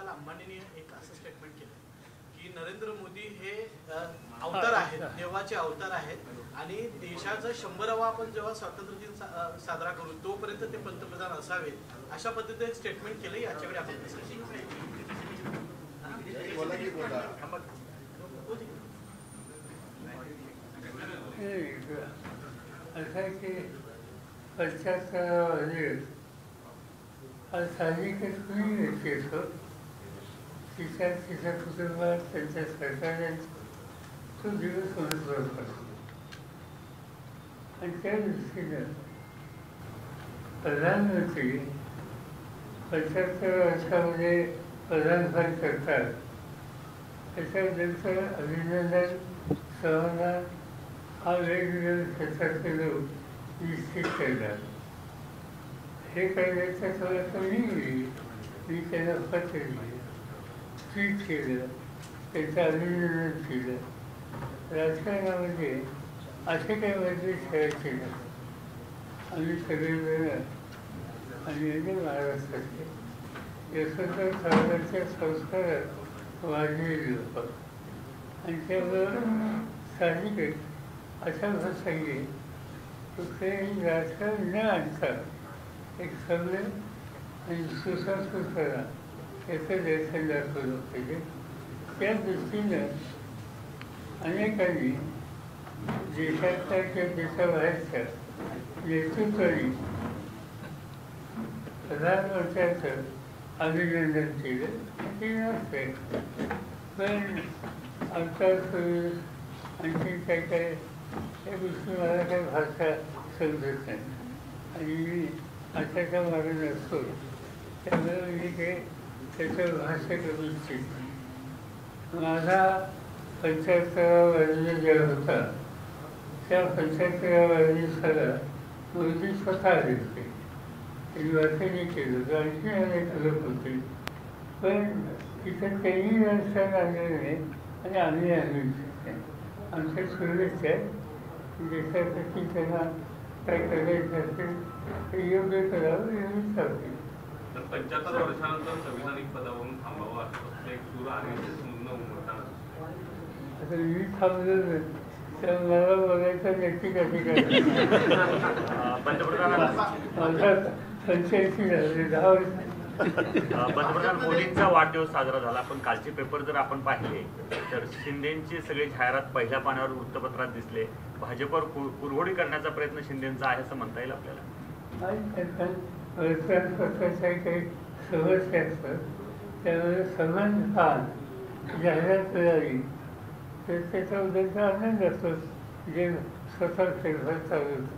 काल अंबानीने एक असं स्टेटमेंट केलं की नरेंद्र मोदी हे अवतार आहेत, देवाचे अवतार आहेत आणि देशाचा 100वा आपण जेव्हा स्वातंत्र्य दिन साजरा करू तोपर्यंत ते पंतप्रधान असावेत अशा पद्धतीने स्टेटमेंट केलं. याच्याकडे आपण असं आहे की 75 साहजिकच कुणी येतो तिच्या कुटुंबात त्यांच्या सरकारने तो दिवस महत्त्वाचा पडतो. आणि त्या दृष्टीनं प्रधानमंत्री 75 वर्षामध्ये प्रधानपद करतात त्याच्यानंतर अभिनंदन सन्मान हा वेगवेगळ्या क्षेत्रातले लोक निश्चित करतात. हे करण्याचा थोडासा मी त्यांना पत्र लिहिलं, ट्वीट केलं, त्यांचं अभिनंदन केलं. राजकारणामध्ये असे काही बदल ठेवायचे नाही. आम्ही सगळेजण आणि महाराष्ट्रातले यशवंतराव चव्हाणांच्या संस्कारात वाढलेले लोक आणि त्यामुळं साहजिकच अशा प्रसंगी कुठल्याही राजकारण न आणता एक सभ्य आणि सुसंस्कृतपणा याचं दर्शन दाखवलं पाहिजे. त्या दृष्टीनं अनेकांनी देशातल्या किंवा देशाबाहेरच्या नेतृत्वाने प्रधानमंत्र्यांचं अभिनंदन केलं. ते नसते पण आमचा आणखी काय या गोष्टी मला काही भाषा समजत नाही आणि मी अशाच्या मागे नसतो. त्यामुळे मी काही त्याचं भाष्य करू इच्छित. माझा 75वा वाढदिवस होता त्या 75व्या वाढदिवसाला मोदी स्वतः आले होते. त्यांनी वाचनही केलं होतं, आणखी अनेक लोक होते. पण तिथं त्यांनी व्यवस्था आणलेलं नाही आणि आम्ही आणली नाही. आमच्या सुरळीत आहे देशासाठी त्यांना काय करायचं असेल ते योग्य करावं एवढीच आवडेल. 75 वर्षानंतर संविधानिक पदावरून थांबावं असं एक सूर आणि उमटतात. आता मी थांबलो तर मला बघायचं नक्की कधी काय माझा 85 झाले 10 वर्ष. पंतप्रधान मोदींचा वाढदिवस साजरा झाला. पण कालचे पेपर जर आपण पाहिले तर शिंदेची सगळी जाहिरात पहिल्या पानावर वृत्तपत्रात दिसले. भाजपवर कुरघोडी करण्याचा प्रयत्न शिंदेचा आहे असं म्हणता येईल आपल्याला. वृत्तपत्राच्या काही समस्या असतात त्यामुळे समान जाहिरात मिळाली तर त्याच्याबद्दलचा आनंद असतो. जे स्वतः फेरफार चालू होतं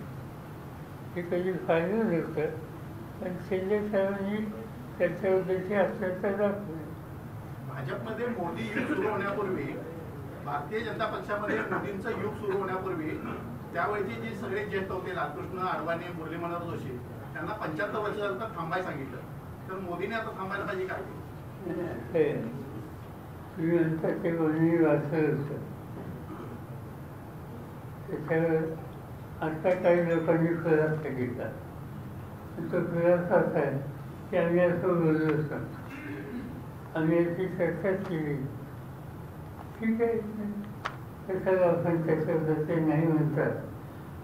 हे कधी पाहिलं नव्हतं पण शिंदे साहेबांनी त्याच्याबद्दलची आश्चर्यता दाखवली. भाजपमध्ये मोदी युग सुरू होण्यापूर्वी भारतीय जनता पक्षामध्ये मोदींचं युग सुरू होण्यापूर्वी त्यावेळीचे जे सगळे ज्येष्ठ होते लालकृष्ण अडवाणी, मुरली मनोहर जोशी त्यांना 75 वर्षानंतर थांबायला सांगितलं. तर मोदीने आता थांबायला पाहिजे काय? तुम्ही म्हणता ते मोदींनी वाचलं होतं त्याच्यावर आता काही लोकांनी खुलासा घेतला. तो खुलासा असा आहे की आम्ही असं बोललो होतो, आम्ही याची चर्चा केली. ठीक आहे, कशाला आपण त्याच्याबद्दल नाही म्हणतात.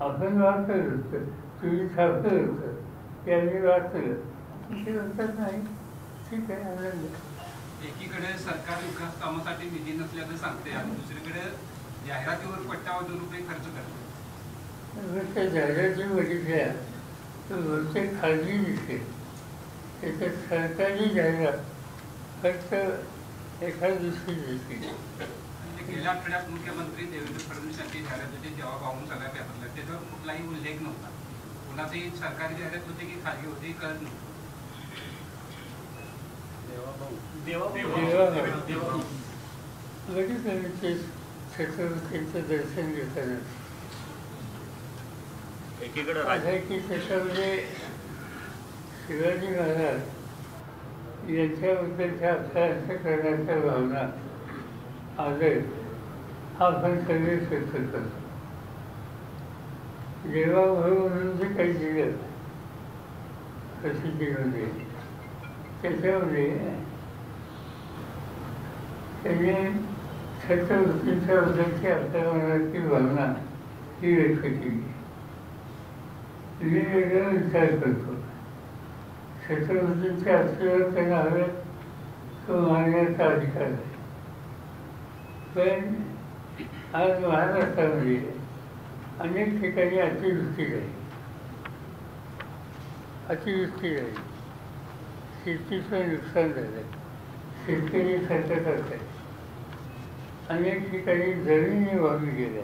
आपण वाचलं होतं, तुम्ही छापलं होतं ते आम्ही वाचलं. ते म्हणतात नाही, ठीक आहे, आनंद. एकीकडे सरकार विकास कामासाठी निधी नसल्याचं सांगते आणि दुसरीकडे जाहिरातीवर कोट्यावधी रुपये खर्च करते. त्या जाहिराती बघितल्या तर बहुतेक खाजगी दिसते. त्याच्यात सरकारी जाहिरात फक्त एखाद्या दिवशी दिसते. गेल्या आठवड्यात मुख्यमंत्री देवेंद्र फडणवीस यांची जाहिरात होती तेव्हा पाहून सगळ्या पेपरला त्याच्यावर कुठलाही उल्लेख नव्हता. कुणाचीही सरकारी जाहिरात होती की खाजगी होती कळत नव्हतं. छत्रपतींचं दर्शन घेताना एकीकडे की त्याच्यामध्ये शिवाजी महाराज यांच्याबद्दलच्या आपल्या अंतःकरणाच्या भावना आदर हा आपण सगळे व्यक्त करतो. जेव्हा म्हणून जे काही दिलं प्रसिद्धीमध्ये त्याच्यामध्ये त्यांनी छत्रवृत्तींच्या बद्दलची आपल्या मनाची भावना ही व्यक्त केली. मी वेगळा विचार करतो. छत्रवृत्तींच्या अस्तित्वात त्यांना हवे तो मागण्याचा अधिकार आहे. पण आज महाराष्ट्रामध्ये अनेक ठिकाणी अतिवृष्टी झाली. अतिवृष्टी झाली, शेतीचं नुकसान झालं, शेतकरी संकटात आहे. अनेक ठिकाणी जमिनी वाहून गेल्या,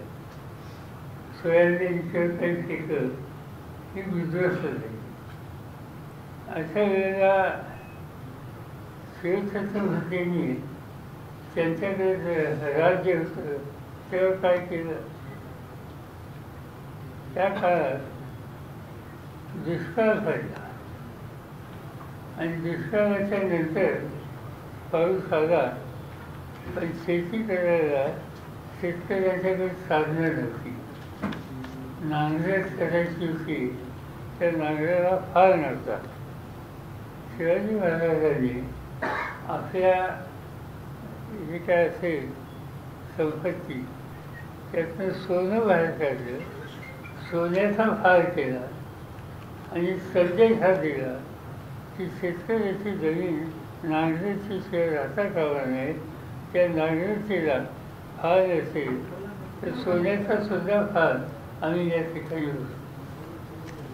सोयाबीनचं काही पिकं ही उद्ध्वस्त झाली. अशा वेळेला शिवछत्रपतींनी त्यांच्याकडे राज्य होतं तेव्हा काय केलं? त्या काळात दुष्काळ पडला आणि दुष्काळाच्या नंतर पाऊस आला, पण शेती करायला शेतकऱ्यांच्याकडे साधनं नव्हती. नांगरट करायची होती, त्या नांगराला फार नव्हता. शिवाजी महाराजांनी आपल्या जे काय असेल संपत्ती त्यातनं सोनं बाहेर काढलं, सोन्याचा फार केला आणि संदेश हा दिला की शेतकऱ्याची जमीन नांगरटीची शिवाय राहता कामा नये. त्या नांगरटीला फार असेल तर सोन्याचा सुद्धा फार आम्ही या ठिकाणी होतो.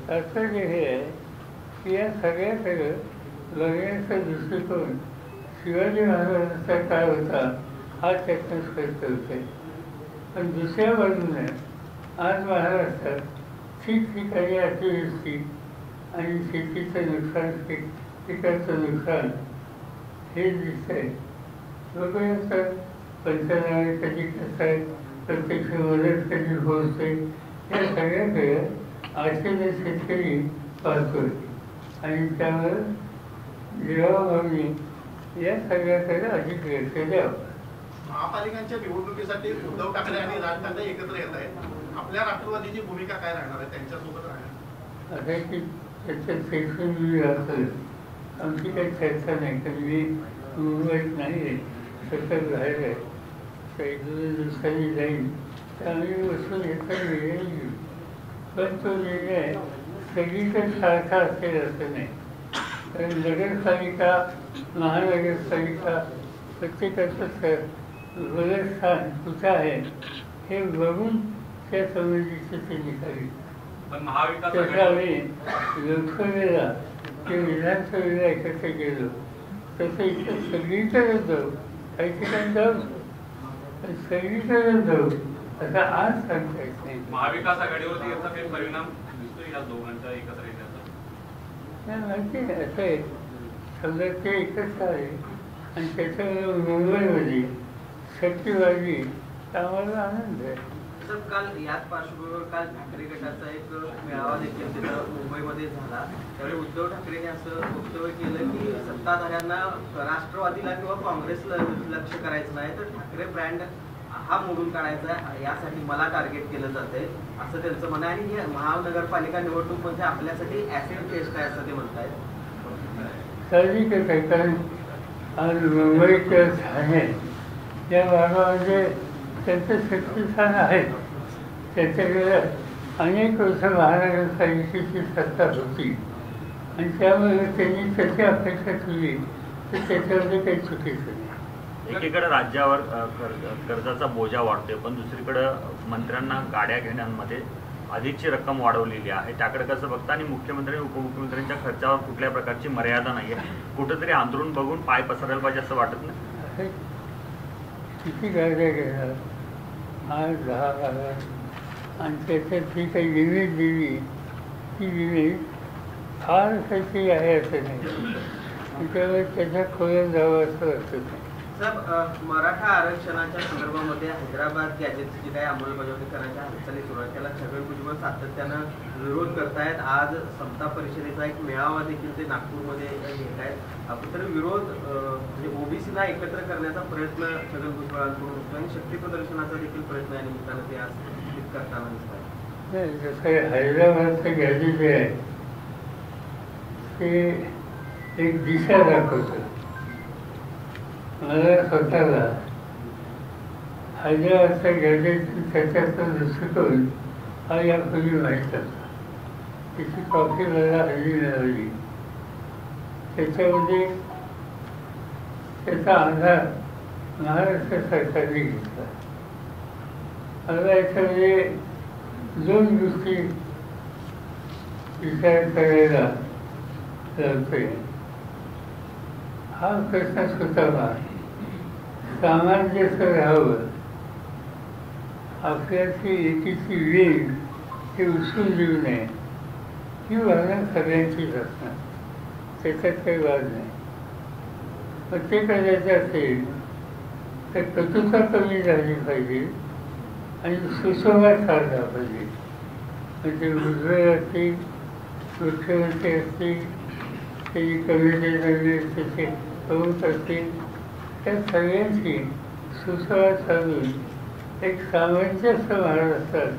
तात्पर्य हे आहे की या सगळ्याकडं बघण्याचा दृष्टिकोन शिवाजी महाराजांचा काय होता हा त्यातनं स्पष्ट होते. पण दुसऱ्या बाजूने आज महाराष्ट्रात ठिकठिकाणी अतिवृष्टी आणि शेतीचं नुकसान, पिकाचं नुकसान हे दिसतंय. बघूया तर पंचनामे कधी करतायत, प्रत्यक्ष मदत कधी पोहोचते, या सगळ्याकडे आशेने शेतकरी पाहतोय आणि त्यामुळे जीवाभावी या सगळ्याकडे अधिक लक्ष द्यावं. महापालिकांच्या निवडणुकीसाठी उद्धव ठाकरे आणि राज ठाकरे एकत्र येत आहेत. आपल्या राष्ट्रवादीची भूमिका काय राहणार आहे त्यांच्यासोबत राहणार? असं की त्याच्यात सेक्शन असेल, आमची काही चर्चा नाही, कारण मी मुंबईत नाही आहे, सतत बाहेर आहे. काही 2 दिवसांनी जाईन तर आम्ही बसून याचा निर्णय घेऊ. पण तो निर्णय सगळीकडे सारखा असेल असं नाही. कारण नगरपालिका, महानगरपालिका प्रत्येकाचं स्थान कुठं आहे हे बघून त्या संबंधीचे ते निघाले. पण महाविकास त्याच्यावेळी लोकसभेला ते विधानसभेला एकत्र गेलो तसं इथं सगळीकडे जाऊ, काही ठिकाणी जाऊ, पण सगळीकडे जाऊ असं आज सांगता येत नाही. महाविकास आघाडीवरती याचा काही परिणाम दिसतो या दोघांच्या एकत्र येण्याचा? माहिती आहे असं आहे, समजा ते एकच आहे आणि त्याच्यामुळे मुंबईमध्ये शक्तीवादी आम्हाला आनंद आहे. सर, काल याच पार्श्वभूमीवर काल ठाकरे गटाचा एक मेळावा देखील तिथं मुंबईमध्ये झाला. त्यावेळी उद्धव ठाकरेंनी असं वक्तव्य केलं की सत्ताधाऱ्यांना राष्ट्रवादीला किंवा काँग्रेसला लक्ष करायचं नाही, तर ठाकरे ब्रँड हा मोडून काढायचा, यासाठी मला टार्गेट केलं जातंय असं त्यांचं म्हणणं आहे. आणि ही महानगरपालिका निवडणूक म्हणजे आपल्यासाठी ऍसिड टेस्ट आहे असं ते म्हणतायत. साहजिकच आहे, कारण आज मुंबईच्या ठाणे या भागामध्ये त्यांचं शक्तिस्थान आहे. त्याच्याकडे अनेक वर्ष महानगरपालिकेची सत्ता होती आणि त्यामुळे त्यांनी त्याची अपेक्षा केली तर त्याच्यामध्ये काही चुकीचं नाही. एकीकडे राज्यावर कर्जाचा बोजा वाढतोय, पण दुसरीकडे मंत्र्यांना गाड्या घेण्यामध्ये अधिकची रक्कम वाढवलेली आहे. त्याकडे कसं बघता आणि मुख्यमंत्री आणि उपमुख्यमंत्र्यांच्या खर्चावर कुठल्या प्रकारची मर्यादा नाही आहे. कुठंतरी अंतरून बघून पाय पसरायला पाहिजे असं वाटत नाही? किती गाड्या घेणार, 8-10 आणि त्याच्यात जी काही लिमिट दिली ती लिमिट फार काही आहे असं नाही. त्यामुळे त्याच्या खोल्यात जावं असं वाटत नाही. साहेब, मराठा आरक्षणाच्या संदर्भामध्ये हैदराबाद गॅजेटची जी काही अंमलबजावणी करण्याच्या हालचाली सुरू आहेत त्याला छगन भुजबळ सातत्यानं विरोध करतायत. आज समता परिषदेचा एक मेळावा देखील ते नागपूरमध्ये घेत आहेत. तर विरोध म्हणजे ओबीसीला एकत्र करण्याचा प्रयत्न छगन भुजबळांकडून होतो आणि शक्ती प्रदर्शनाचा देखील प्रयत्न या निमित्तानं ते आज करताना दिसत नाही. जसं हैदराबादचं गॅजेट जे आहे ते एक दिशा दाखवतं. मला स्वतःला हैदराबादच्या गॅजेट त्याच्याचा दृष्टिकोन हा यापूर्वी माहीत होता. तिची कॉफी मला हल्ली मिळाली. त्याच्यामध्ये त्याचा आधार महाराष्ट्र सरकारने घेतला. मला याच्यामध्ये दोन गोष्टी विचार करायला लागतोय. हा प्रश्न सुटावा, सामंजस्य राहावं, आपल्याची एकीची वेग हे उचलून देऊ नये ही भावना सगळ्यांचीच असणार, त्याच्यात काही वाद नाही. मग ते करायचं असेल तर कटुता कमी झाली पाहिजे आणि सुसंवाद साधला पाहिजे. म्हणजे उजवे असतील, मुख्यमंत्री असतील, त्याची कमिटी त्याचे प्रमुख असतील, त्या सगळ्यांची सुसंवाद साधून एक सामंजस्य महाराष्ट्रात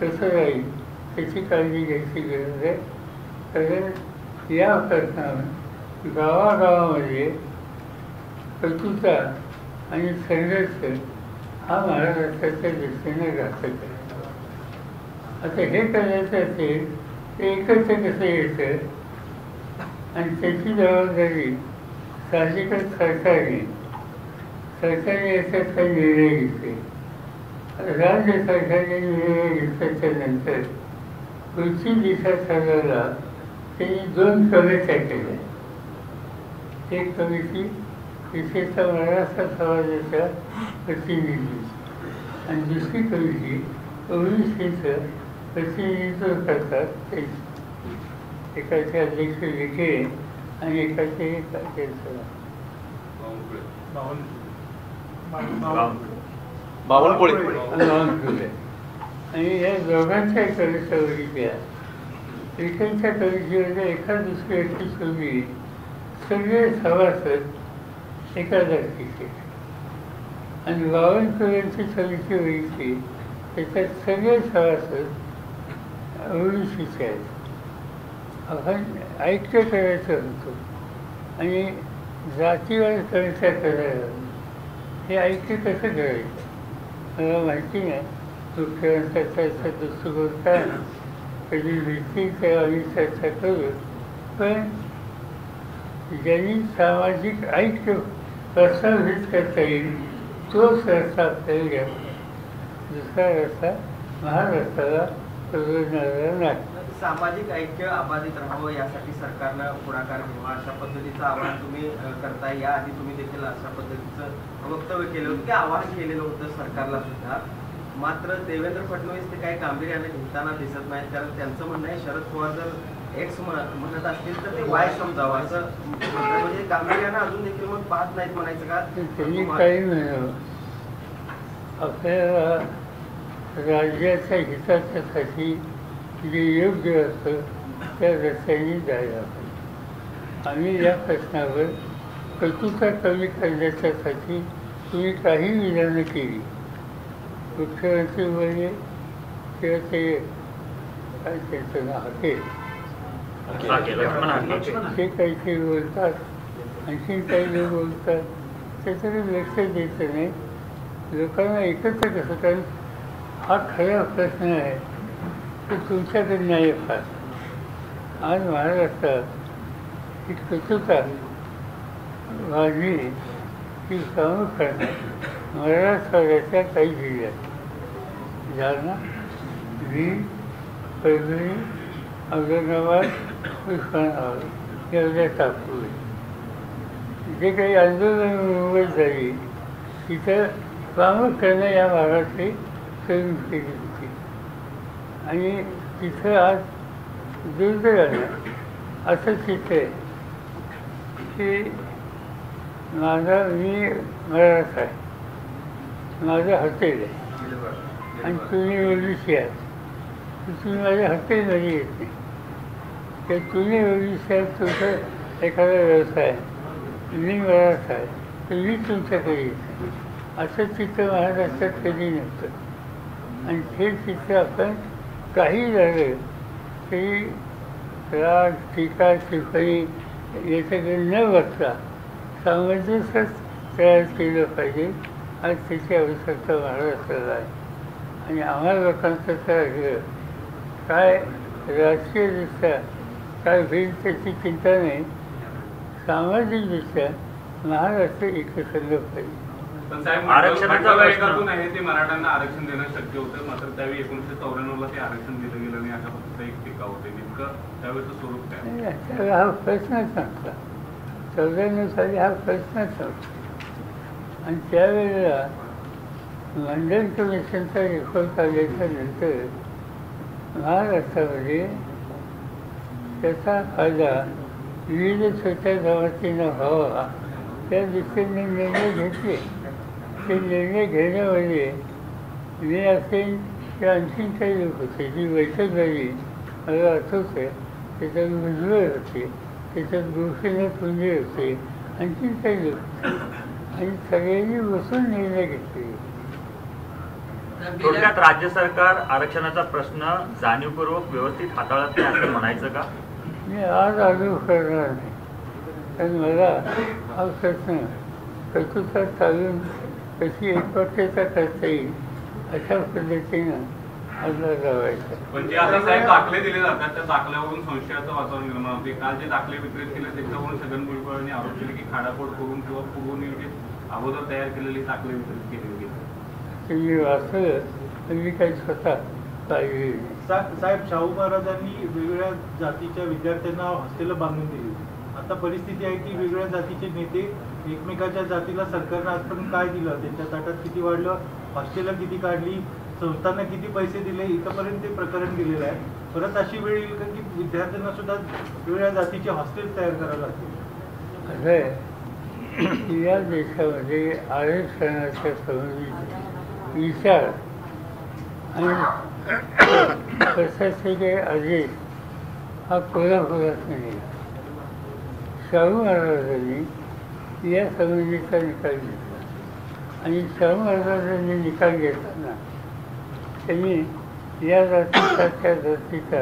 कसं राहील त्याची काळजी घ्यायची गरज आहे. कारण या प्रश्नावर गावागावामध्ये कटुता आणि संघर्ष हा महाराष्ट्राच्या दृष्टीने घातक आहे. आता हे करायचं असेल ते एकत्र कसं यायचं आणि त्याची जबाबदारी साहजिकच सरकारने याच्यात काही निर्णय घेतले. राज्य सरकारने निर्णय घेतल्याच्या नंतर पुढची दिशा ठरवायला त्यांनी 2 कमिट्या केल्या. एक कमिटी विशेषतः मराठा समाजाच्या प्रतिनिधी आणि दुसरी कमिटी ओबीसीचं प्रतिनिधित्व करतात ते. एकाचे अध्यक्ष विखे आणि एकाचे बावनकुळे. आणि या दोघांच्या कमिट्या बघितल्या. विखेंच्या कमिटीमध्ये एका दुसरी अटी सोडली सगळे सभासद एका जातीचे आणि बावनकुळ्यांची कमिटी बघितली त्याच्यात सगळे सभासद ओबीसीचे आहेत. आपण ऐक्य करायचं होतं आणि जातीवर कमिट्या करायला हे ऐक्य कसं करायचं मला माहिती नाही. मुख्यमंत्र्याचा दृष्टिकोन काय कधी भेटतील तेव्हा आम्ही चर्चा करू. पण ज्यांनी सामाजिक ऐक्य प्रस्थापित करता येईल तोच रस्ता आपल्याला घ्यावा. दुसरा रस्ता महाराष्ट्राला परवडणारा नाही. सामाजिक ऐक्य अबाधित राहावं यासाठी सरकारनं पुढाकार घ्यावा अशा पद्धतीचं आवाहन तुम्ही करताय. याआधी तुम्ही देखील अशा पद्धतीचं वक्तव्य केलं होतं की आवाहन केलेलं होतं सरकारला सुद्धा. मात्र देवेंद्र फडणवीस ते काही गांभीर्याने घेताना दिसत नाहीत. कारण त्यांचं म्हणणं आहे शरद पवार जर एक्स म्हणत असतील तर ते वाय समजावं असं. म्हणजे गांभीर्यानं अजून देखील मग पाहत नाहीत म्हणायचं का? त्यांनी काही म्हणावं. आपल्याला राज्याच्या हिताच्यासाठी जे योग्य असतं त्या रस्त्याने जायला पाहिजे. आम्ही या प्रश्नावर कटुता कमी करण्याच्यासाठी तुम्ही काही विधानं केली. मुख्यमंत्री बोलले किंवा ते काय त्यांचं नाव ते काहीतरी बोलतात, आणखीन काही लोक बोलतात, त्याच्याकडे लक्ष द्यायचं नाही. लोकांना एकत्र कसं, कारण हा खरा प्रश्न आहे तो तुमच्याकडे नाही फार. आज महाराष्ट्रात ही कटुता वाढली की प्रामुख्याने मराठवाड्याच्या काही जिल्ह्यात जालना, बीड, परभणी, औरंगाबाद, उस्मानाबाद एवढ्या टाकू जे काही आंदोलन मुंबईत झाली तिथं प्रामुख्याने या भागातली तरुण केली होती. आणि तिथं आज दुर्दैवानं असं चित्र आहे की मी मराठा आहे, माझं हॉटेल आहे आणि तुम्ही ओबीसी आहात, तुम्ही माझ्या हॉटेलमध्ये येत नाही. तर तुम्ही ओबीसी आहात, तुमचा एखादा व्यवसाय मी मराठा आहे तर मी तुमच्याकडे येत नाही. असं चित्र महाराष्ट्रात कधी नसतं. आणि हे चित्र आपण काही झालं तरी राग, टीका, टिप्पणी याच्याकडे न बघता सामंजस्यच तयार केलं पाहिजे आज त्याची आवश्यकता वाढत असलेला आहे. आणि आम्हाला लोकांचं काय राहिलं काय राजकीयदृष्ट्या काय होईल त्याची चिंता नाही. सामाजिकदृष्ट्या महाराष्ट्र एकसंघ पाहिजे. पण साहेब आरक्षणाचा एकातून आहे ते मराठ्यांना आरक्षण देणं शक्य होतं, मात्र त्यावेळी 1994 ते आरक्षण दिलं गेलं नाही अशा पद्धतीचा एक टीका होते. नेमकं त्यावेळेचं स्वरूप काय? त्यावेळेला हा प्रश्नच नव्हता. 94 साली हा प्रश्नच नव्हता. आणि त्यावेळेला मंडल कमिशनचा रिपोर्ट आल्याच्या नंतर महाराष्ट्रामध्ये त्याचा फायदा विविध छोट्या जमातींना व्हावा त्या दृष्टीने निर्णय घेतले. ते निर्णय घेण्यामध्ये मी असेल किंवा आणखीन काही लोक होते जी बैठक झाली मला आठवतं आहे. त्याच्यात भुजबळ होते, त्याच्यात गोपीनाथ मुंडे होते, आणखीन काही लोक होते आणि सगळ्यांनी बसून निर्णय घेतले. थोडक्यात राज्य सरकार आरक्षणाचा प्रश्न जाणीवपूर्वक व्यवस्थित हाताळत नाही असं म्हणायचं का? मी आज आग्रह करणार नाही, कारण मला हा प्रश्न कर्तृत्वात चालून कशी एकवाक्यता करता येईल अशा पद्धतीनं आजला लावायचा. पण जे आता साहेब दाखले दिले जातात त्या दाखल्यावरून संशयाचं वातावरण निर्माण होते. काल जे दाखले विक्रेत केले त्याच्यावरून छगन भुजबळांनी आरोप केले की खाडाखोड करून किंवा पूर्वनियोजित अगोदर तयार केलेली दाखले विक्रेत केले गेले. ते मी वाचलं मी काही स्वतः पाहिजे नाही. साहेब, शाहू महाराजांनी वेगवेगळ्या जातीच्या विद्यार्थ्यांना हॉस्टेल बांधून दिली. आता परिस्थिती आहे की वेगवेगळ्या जातीचे नेते एकमेकाच्या जातीला सरकारनं आजपर्यंत काय दिलं, त्यांच्या ताटात किती वाढलं, हॉस्टेलला किती काढली, संस्थांना किती पैसे दिले, इथंपर्यंत ते प्रकरण गेलेलं आहे. परत अशी वेळ येईल का की विद्यार्थ्यांना सुद्धा वेगवेगळ्या जातीचे हॉस्टेल तयार करावे लागतील? असं आहे या देशामध्ये आरक्षणाच्या संबंधित विचार आणि प्रशासकीय आदेश हा कोल्हापुरात नाही. शाहू महाराजांनी या संबंधीचा निकाल घेतला आणि शाहू महाराजांनी निकाल घेताना त्यांनी या जातीचा त्या जातीचा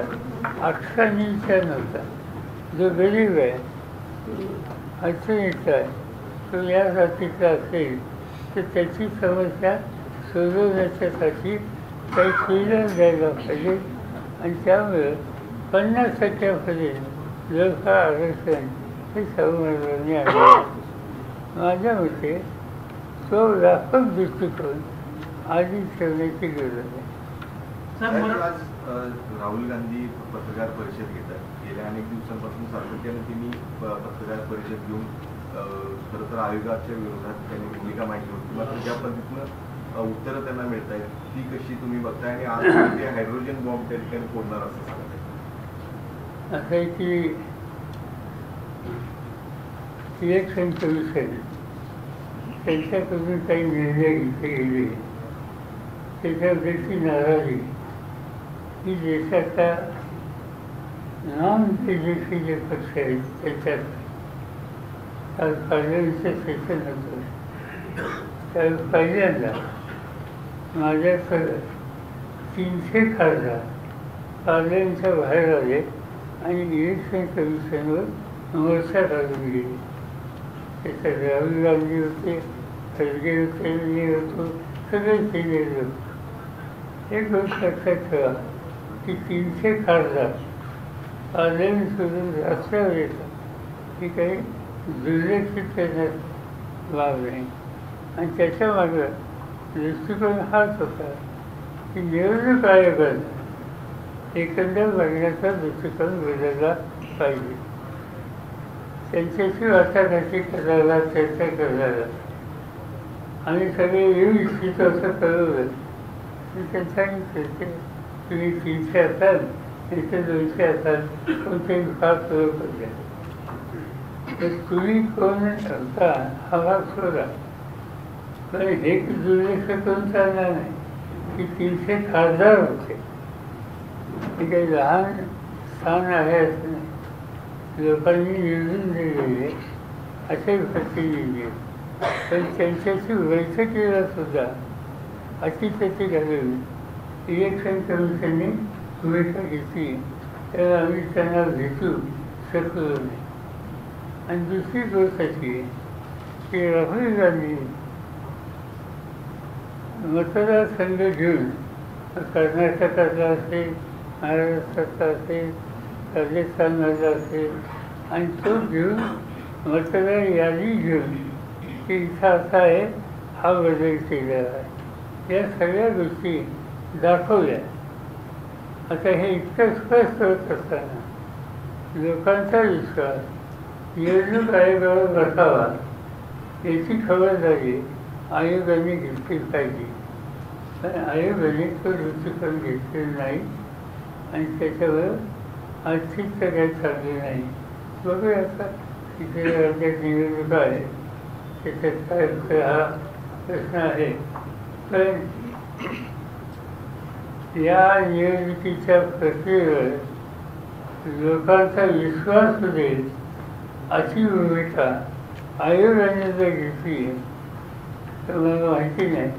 अक्षरांचा नव्हता. जो गरीब आहे अडचणीचा आहे तो या जातीचा असेल तर त्याची समस्या सोडवण्याच्यासाठी काही सुविधा द्यायला पाहिजे. आणि त्यामुळे 50% लोक आरक्षण हे शाहू महाराजांनी आणले. माझ्या मते तो व्यापक दृष्टिकोन आधी ठेवण्याची गरज आहे. आज राहुल गांधी पत्रकार परिषद घेतात. गेल्या अनेक दिवसांपासून सातत्याने त्यांनी पत्रकार परिषद घेऊन खरं तर आयोगाच्या विरोधात त्यांनी भूमिका मांडली होती. मात्र ज्या पद्धतीनं उत्तरं त्यांना मिळत आहेत ती कशी तुम्ही बघताय? आणि आज ते हायड्रोजन बॉम्ब त्या ठिकाणी फोडणार असं सांगत आहे. असं आहे की इलेक्शन कमिशन त्यांच्याकडून काही निर्णय घेतले गेले त्याच्यावरची नाराजी ही देशाचा नॉन बीजेपी जे पक्ष आहेत त्याच्यात काल पार्लमेंटचं सेशन होतं. तर पहिल्यांदा माझ्याकडं 300 खासदार पार्लमेंटच्या बाहेर आले आणि इलेक्शन कमिशनवर मोर्चा काढून गेले. त्याच्यात राहुल गांधी होते, खरगे होते, मी होतो, सगळे केलेले होते. एक गोष्ट लक्षात ठेवा की 300 खासदार पार्लमेंट सोडून रस्त्यावर येतात ही काही दुर्लक्षित करण्यात बाब नाही. आणि त्याच्यामागं दृष्टिकोन हाच होता की निवडणूक आयोगानं एकंदर बघण्याचा दृष्टिकोन बदलला पाहिजे. त्यांच्याशी वाटाघाटी करायला, चर्चा करायला आम्ही सगळे येऊ इच्छितो असं कळवलं की त्यांच्यानी करते तुम्ही 300 असाल इथे 200 असाल कोणतेही फार फरक पडले तर तुम्ही कोण होता हा भाग सोडा. पण हे दुर्लक्ष करून चालणार नाही की 300 खासदार होते. हे काही लहान स्थान आहे असं नाही. लोकांनी निवडून दिलेले असे प्रतिनिधी पण त्यांच्याशी बैठकीला सुद्धा अशी त्याची घालून इलेक्शन कमिशनने भूमिका घेतली तर आम्ही त्यांना भेटू शकलो नाही. आणि दुसरी गोष्ट अशी की राहुल गांधी मतदारसंघ घेऊन कर्नाटकातला असेल, महाराष्ट्रातला असेल, राजस्थानमधला असेल आणि तो घेऊन मतदार यादी घेऊन की इथं असा आहे, हा बदल केलेला आहे, या सगळ्या गोष्टी दाखवल्या. आता हे इतकं स्पष्ट होत असताना लोकांचा विश्वास निवडणूक आयोगावर बसावा याची खबरदारी आयोगाने घेतली पाहिजे. पण आयोगाने तो दृष्टिकोन घेतलेला नाही आणि त्याच्यावर आर्थिक तर काही चालले नाही. बघूया आता तिथे राज्यात निवडणुका आहे, त्याच्यात काय होतं हा प्रश्न आहे. पण या निवडणुकीच्या प्रक्रियेवर लोकांचा विश्वास होईल अशी भूमिका आयोगाने जर घेतली तर मला माहिती नाही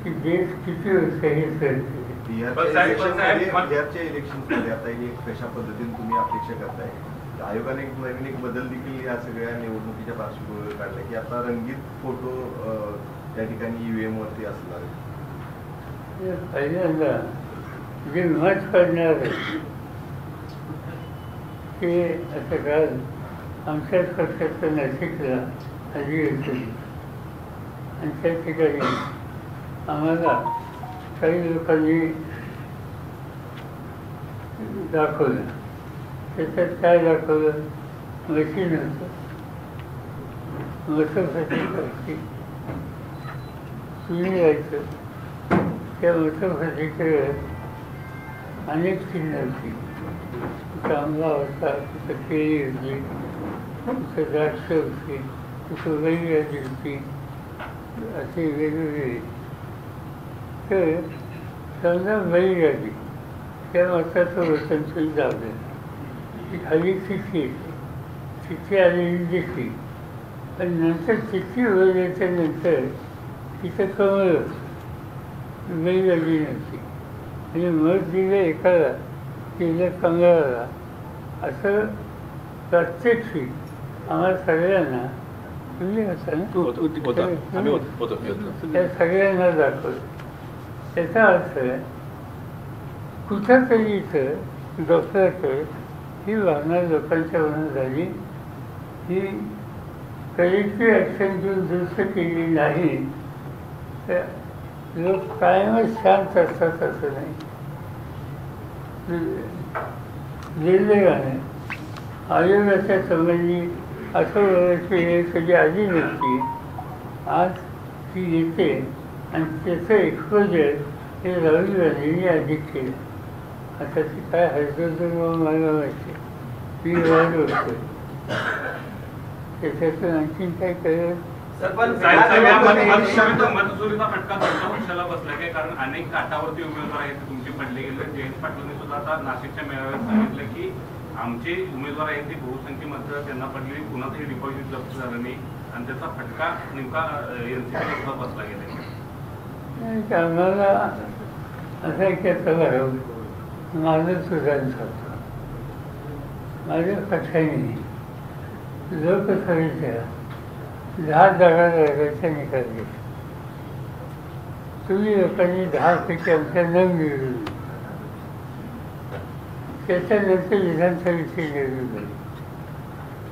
की देश किती वर्ष हे सरते. बिहारच्या इलेक्शनमध्ये आता एक कशा पद्धतीने तुम्ही अपेक्षा करताय? आयोगाने एक नवीन एक बदल देखील या सगळ्या निवडणुकीच्या पार्श्वभूमीवर काढला की आता रंगीत फोटो त्या ठिकाणी EVM वरती असणार आहे. पहिल्यांदा जे मत पडणार ते असं काल आमच्याच पक्षाचं नाशिकला अधिवेशन आणि त्या ठिकाणी आम्हाला काही लोकांनी दाखवलं. त्याच्यात काय दाखवलं? मशीन होतं, मतपत्रिकाची तुम्ही जायचं, त्या मतपत्रिकेवर अनेक चिन्ह होती. तिथं आंबा होता, तिथं केळी होती, तिथं द्राक्ष होती, तिथं वैराजी होती, असे वेगवेगळे. तर समजा वैराजी त्या मताचं वचन तुम्ही दाबलं की खाली चिठ्ठी येते, चिठ्ठी आलेली दिसली, पण नंतर चिठ्ठी उघडल्याच्या नंतर तिथं कमळ होतं, वैराजी नव्हती. आणि मत दिलं एकाला, दिलं कमळाला. असं प्रात्यक्षिक आम्हाला सगळ्यांना, तुम्ही होता ना, त्या सगळ्यांना दाखवलं. त्याचा अर्थ कुठंतरी इथं डोक्याकडे ही भावना लोकांच्या मनात झाली, ही कलेक्टिव्ह ॲक्शन घेऊन दुरुस्त केली नाही तर लोक कायमच शांत असतात असं नाही. दुर्दैवाने आयोगाच्या संबंधी असं बोलायची वेळ कधी आली नसती. आज ती येते आणि त्याचं एक्सपोजर हे राहुल गांधींनी अधिक केलं. आता ती काय हरकत मला माहिती, मी वाढ होतो त्याच्यातून आणखीन काय कळलं. मतचोरीचा फटका तुमच्या पक्षाला बसला काय? कारण अनेक काठावरती उमेदवार आहेत तुमचे पडले गेले. जयंत पाटलांनी सुद्धा आता नाशिकच्या मेळाव्यात सांगितलं की आमचे उमेदवार आहेत ते बहुसंख्य मतं त्यांना पडलेली, कुणाचंही डिपॉझिट जप्त झालं नाही आणि त्याचा फटका नेमका NCP सुद्धा बसला गेला. आम्हाला असं की आता माझं सुधारणा होतं. माझ्या पक्षाने लोकसभेच्या 10 जागा लढवायचा निकाल घेतला. तुम्ही लोकांनी 10 पैकी आमच्या न मिळवली. त्याच्यानंतर विधानसभेची निवडणूक झाली.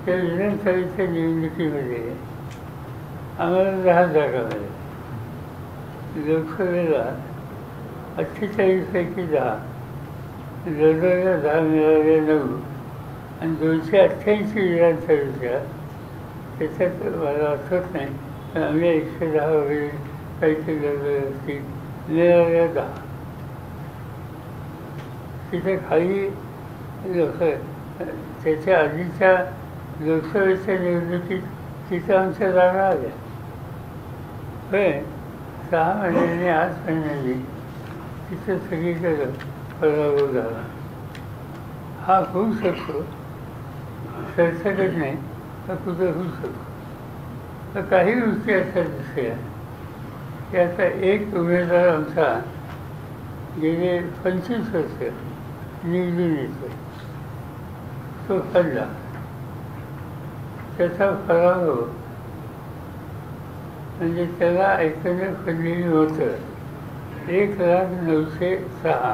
त्या विधानसभेच्या निवडणुकीमध्ये आम्हाला 10 जागा मिळाल्या. लोकसभेला 48 पैकी 10, लोकसभेला 10 मिळाल्या 9 आणि 288 विधानसभेच्या त्याच्यात मला आठवत नाही, पण आम्ही 110 वगैरे काहीतरी लढले असतील, मिळाल्या 10. तिथे खाली लोक त्याच्या आधीच्या लोकसभेच्या निवडणुकीत तिथं आमच्या जागा आल्या. पण 6 महिन्यांनी 8 महिन्यांनी तिथं सगळीकडे पराभव झाला. हा होऊ शकतो, सरसकट नाही, तर कुठं होऊ शकतो. तर काही गोष्टी अशा दिसल्या की आता एक उमेदवार आमचा गेले 25 वर्ष निवडून येतो, तो पडला. त्याचा पराभव म्हणजे त्याला ऐकणं पडलेलं होतं. 1,906.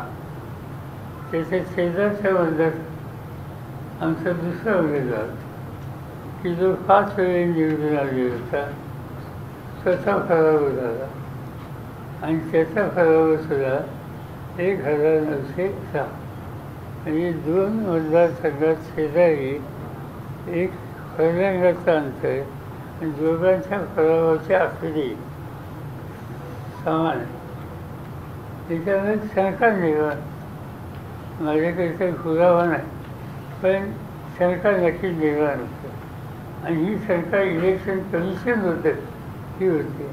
त्याच्या शेजारच्या मतदार आमचा दुसरा उमेदवार की जो 5 वेळी निवडून आलेला होता, स्वतः पराभव झाला आणि त्याचा पराभव सुद्धा 1,906. म्हणजे 2 मतदारसंघात शेजारी एक फरंगाचं अंतर आणि दोघांच्या पराभवाच्या आकडी समान. त्याच्यामुळे शंका निर्माण, माझ्याकडे काही पुरावा नाही, पण शंका नक्की निर्माण होतं. आणि ही शंका इलेक्शन कमिशन होतं ही होती.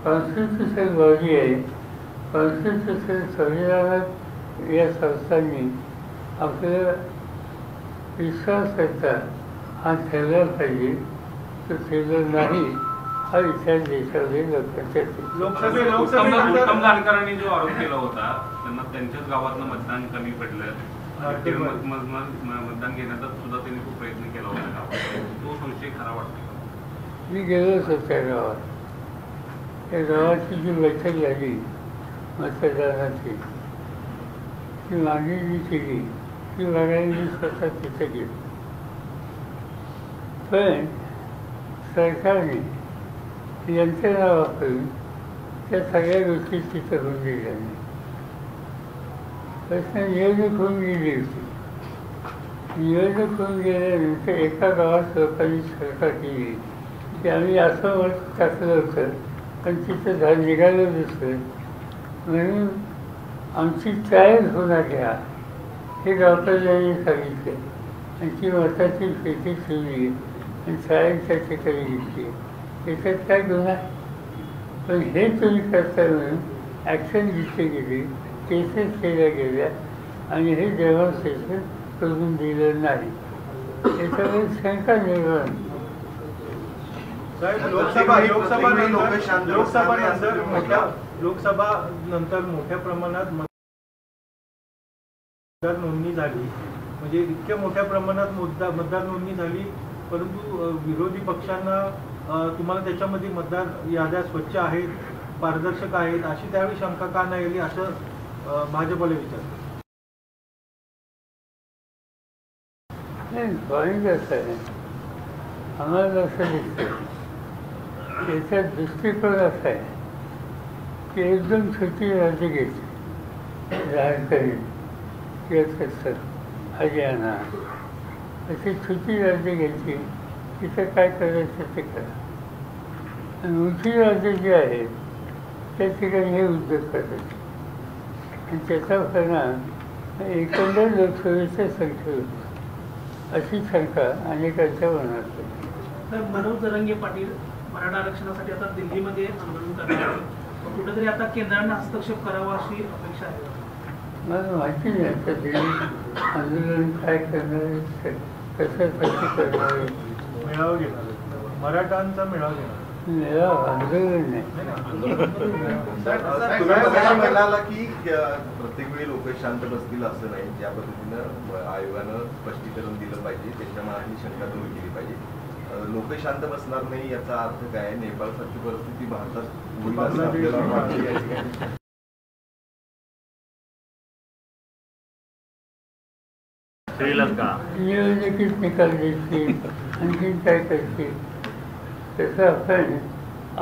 कॉन्स्टिट्युशन बॉडी आहे, कॉन्स्टिट्युशन संविधानात या संस्थांनी आपल्याला विश्वासाचा हा ठेवला पाहिजे, तो ठेवला नाही हा विचार देशामध्ये लोकांच्या उत्तम जानकरांनी जो आरोप केला होता, त्यांना त्यांच्याच गावातलं मतदान कमी पडलं, मतदान घेण्याचा सुद्धा त्यांनी खूप प्रयत्न केला होता गावात, तो संशय खरा वाटतो. मी गेलोच होतो त्या गावात. त्या गावाची जी बैठक झाली मतदानाची, ती मागणी जी केली ती मागणी मी स्वतः तिथे गेली. पण सरकारने यंत्रणा वापरून त्या सगळ्या गोष्टी तिथं होऊन गेल्या नाही. प्रश्न निवडणूक होऊन गेली होती. निवडणूक होऊन गेल्यानंतर एका गावात लोकांनी चर्चा केली की आम्ही असं मत टाकलं होतं पण तिथं निघालं दुसरं, म्हणून आमची ट्रायल होणार घ्या हे गावकऱ्यांनी सांगितलं आणि ती मताची पेटी ठेवली आणि ट्रायलच्या ठिकाणी घेतली. त्याच्यात काय गुन्हा? पण हे तुम्ही करता म्हणून ॲक्शन घेतली गेली, केसेस केल्या गेल्या आणि हे डेमॉन्स्ट्रेशन करून दिलं नाही. त्याच्यामुळे शंका निर्माण. लोकसभा नंतर मोठ्या प्रमाणात मतदार नोंदणी झाली, म्हणजे इतक्या मोठ्या प्रमाणात मतदार नोंदणी झाली, परंतु विरोधी पक्षांना तुम्हाला त्याच्यामध्ये मतदार याद्या स्वच्छ आहेत, पारदर्शक आहेत अशी त्यावेळी शंका का नाही आली असं भाजपला विचारलं. नाही, पॉईंट असं आहे, आम्हाला असं दिसतं त्याचा दृष्टिकोन असा आहे की एकदम छोटी राज्य घ्यायची, झारखंड किंवा तसं हरियाणा अशी छोटी राज्य घ्यायची, तिथं काय करायचं ते करा. आणि मोठी राज्य जी आहेत त्या ठिकाणी हे उद्योग करायचे आणि त्याचा परिणाम एकंदर लोकसभेच्या संख्येवर होतो अशी शंका अनेकांच्या मनात होती. तर मनोज जरांगे पाटील मराठा आरक्षणासाठी आता दिल्लीमध्ये आंदोलन करणार आहे, कुठेतरी आता केंद्राने हस्तक्षेप करावा अशी अपेक्षा आहे. मला माहिती नाही आता दिल्ली आंदोलन काय करणार आहे, कशासाठी करणार आहे. मेळावा घेणार, मराठांचा मेळावा घेणार. आंदोलन नाही. तुम्ही म्हणाला की प्रत्येक वेळी लोक शांत बसतील असं नाही, ज्या पद्धतीनं आयोगानं स्पष्टीकरण दिलं पाहिजे त्यांच्या मनातली शंका दूर केली पाहिजे. लोक शांत बसणार नाही याचा अर्थ काय? नेपाळसारखी परिस्थिती भारतात होईल असं आपल्याला वाटतं. श्रीलंका निवडणुकीत निकाल देतील, आणखी काय करतील, तसं आपण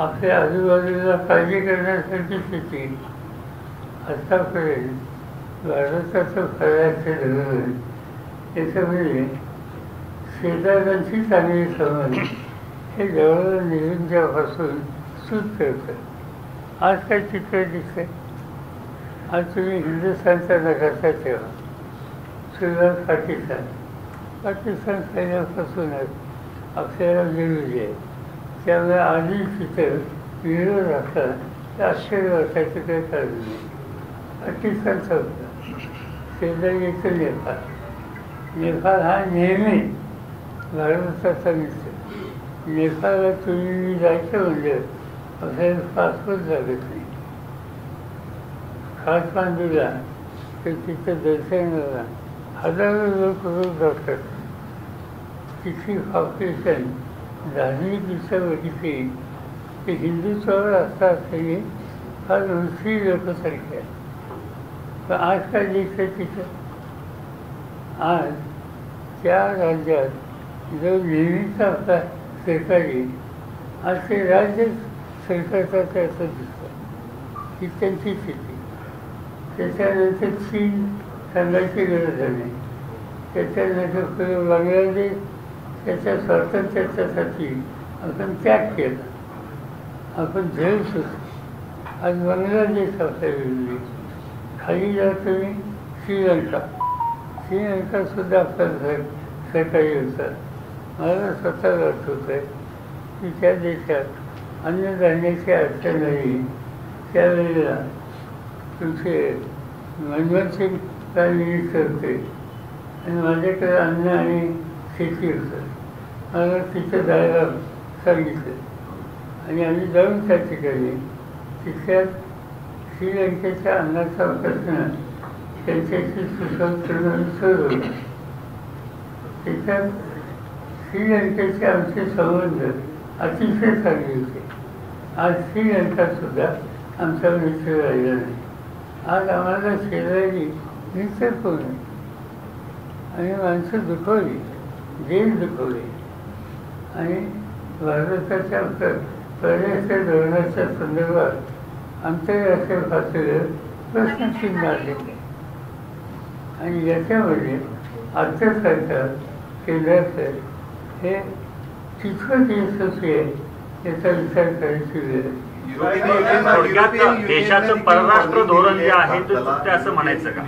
आपल्या आजूबाजूला काळजी करण्यासाठी स्थिती. आतापर्यंत भारताचं फळाचं धोरण याच्यामध्ये शेजाऱ्यांची चांगली संबंध हे जवळ निवडण्यापासून सूट करतं. आज काय चित्र दिसतंय? आज तुम्ही हिंदुस्थानचा नकाशा ठेवा, सुरुवात पाकिस्तान. पाकिस्तान पहिल्यापासूनच आपल्याला विरोधी आहे, त्यामुळे आधी तिथं विरोध असला तर आश्चर्य वाटायचं काही कारण नाही. पाकिस्तानचा होता, शेजारी येतं नेपाळ. नेपाळ हा नेहमी भारताचा मित्र. नेपाळला तुम्ही जायचं म्हणजे आपल्याला पासपोर्ट लागत नाही. काठमांडूला तर तिथं दर्शनाला हजारो लोक रोज जातात. तिथली पॉप्युलेशन धार्मिक दृष्ट्या बघितली की हिंदुत्वावर असता असलेली फार रुची लोकसंख्या आहे. पण आज काय दिसतं तिथं? आज त्या राज्यात जो नेहमीचा आपला सरकारी आज ते राज्य सरकारचा असं दिसतं ही त्यांची स्थिती. त्याच्यानंतर चीन सांगायची गरज नाही. त्याच्यानंतर बांगलादेश त्याच्या स्वातंत्र्यासाठी आपण त्याग केला, आपण झेल सुद्धा. आज बांगलादेश आपल्या विरोधी. खाली जा तुम्ही श्रीलंकासुद्धा आपलं सरकारी होतं. मला स्वतःला आठवतं आहे की त्या देशात अन्नधान्याची अडचण नाही. त्यावेळेला तुमचे मनमोहन सिंग प्राईम मिनिस्टर होते आणि माझ्याकडे अन्न आणि शेती होतं. मला तिथं जायला सांगितलं आणि आम्ही जाऊन त्या ठिकाणी तिथल्या श्रीलंकेच्या अन्नाचा प्रश्न त्यांच्याशी सुसंवाद करून सोडवला. त्याच्यात श्रीलंकेचे आमचे संबंध अतिशय चांगले होते. आज श्रीलंकासुद्धा आमचा मित्र राहिला नाही. आज आम्हाला शेजारी मित्र कोण आहे आणि माणसं दुखवली, देश दुखवले आणि भारताच्या परराष्ट्र धोरणाच्या संदर्भात आंतरराष्ट्रीय पातळीवर प्रश्नचिन्ह आले आणि याच्यामध्ये आजचं सरकार केंद्राचं हे कितपत यशस्वी आहे याचा विचार करायची वेळ आहे. थोडक्यात देशाचं परराष्ट्र धोरण जे आहे ते चुकते असं म्हणायचं का?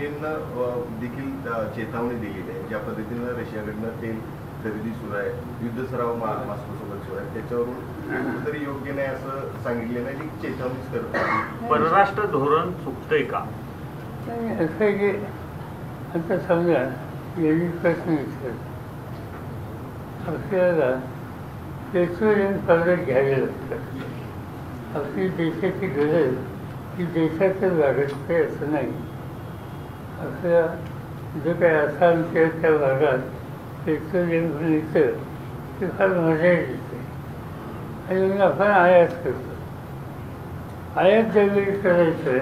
देखील चेतावणी दिलेली आहे. ज्या पद्धतीनं रशियाकडनं तेल खरेदी सुरू आहे, युद्ध सराव मॉस्कोसोबत सुरू आहे, त्याच्यावरून कुठेतरी योग्य नाही असं सांगितलं नाही, चेतावणीच करतो. परराष्ट्र धोरण चुकतंय का? असं आहे की आता समजा यांनी प्रश्न विचारला, आपल्याला पेट्रोलियम प्रोडक्ट घ्यावे लागतात. आपली देशाची गरज ही देशातच लागत आहे असं नाही. आपल्या जो काही आसाम किंवा त्या भागात पेट्रोलियम मिळतं ते फार मजा येते आणि मग आपण आयात करतो. आयात ज्यावेळी करायचं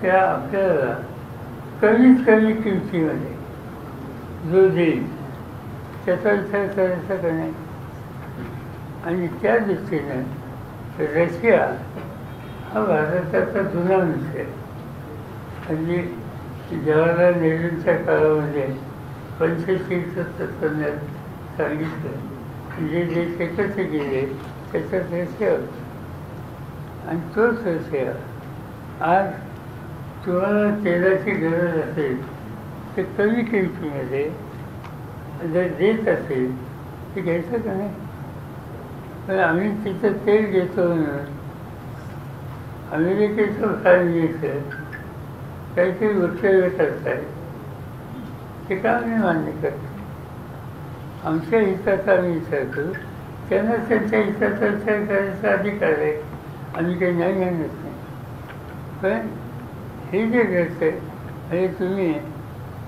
त्या आपल्याला कमीत कमी किमतीमध्ये जो देईल त्याचा विचार करायचा का नाही? आणि त्या दृष्टीनं रशिया हा भारताचा जुना मित्र आहे. म्हणजे जवाहरलाल नेहरूंच्या काळामध्ये पंचशीलचं तत्त्वज्ञान सांगितलं, जे देश एकत्र गेले त्याच्यात रशिया होता. आणि तोच रशिया आज तुम्हाला तेलाची गरज असेल तर कमी किमतीमध्ये जर देत असेल ते घ्यायचं का नाही? पण आम्ही तिथं तेल घेतो म्हणून अमेरिकेचं प्राईम मिनिस्टर काहीतरी वक्तव्य करताय ते का आम्ही मान्य करतो? आमच्या हिताचा आम्ही विचार करू, त्यांना त्यांच्या हिताचा विचार करायचा अधिकार आहे. आम्ही काही नाही म्हणत नाही. पण हे जे घडतं आहे म्हणजे तुम्ही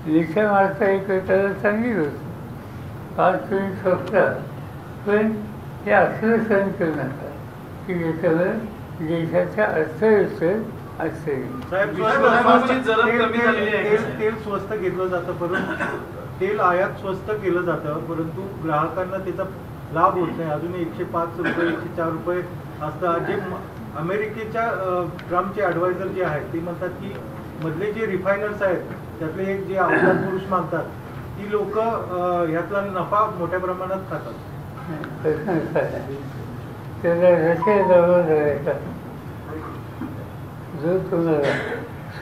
लेखा मारता एक वेळेला चांगली गोष्ट, आज तुम्ही स्वप्ता, पण हे असं सहन करू नका की ज्याच्यावर देशाच्या अर्थव्यवस्थेत तेल स्वस्त घेतलं जातं, परंतु तेल आयात स्वस्त केलं जातं, परंतु ग्राहकांना त्याचा लाभ होत नाही. अजून 105 रुपये 104 रुपये असतात. जे अमेरिकेच्या ट्रम्पचे ॲडवायझर जे आहेत ते म्हणतात की मधले जे रिफायनर्स आहेत त्यातले एक जे अवजात पुरुष मानतात ती लोक ह्यातला नफा मोठ्या प्रमाणात खातात. त्याला रशियाजवळ जायचा जो तुम्हाला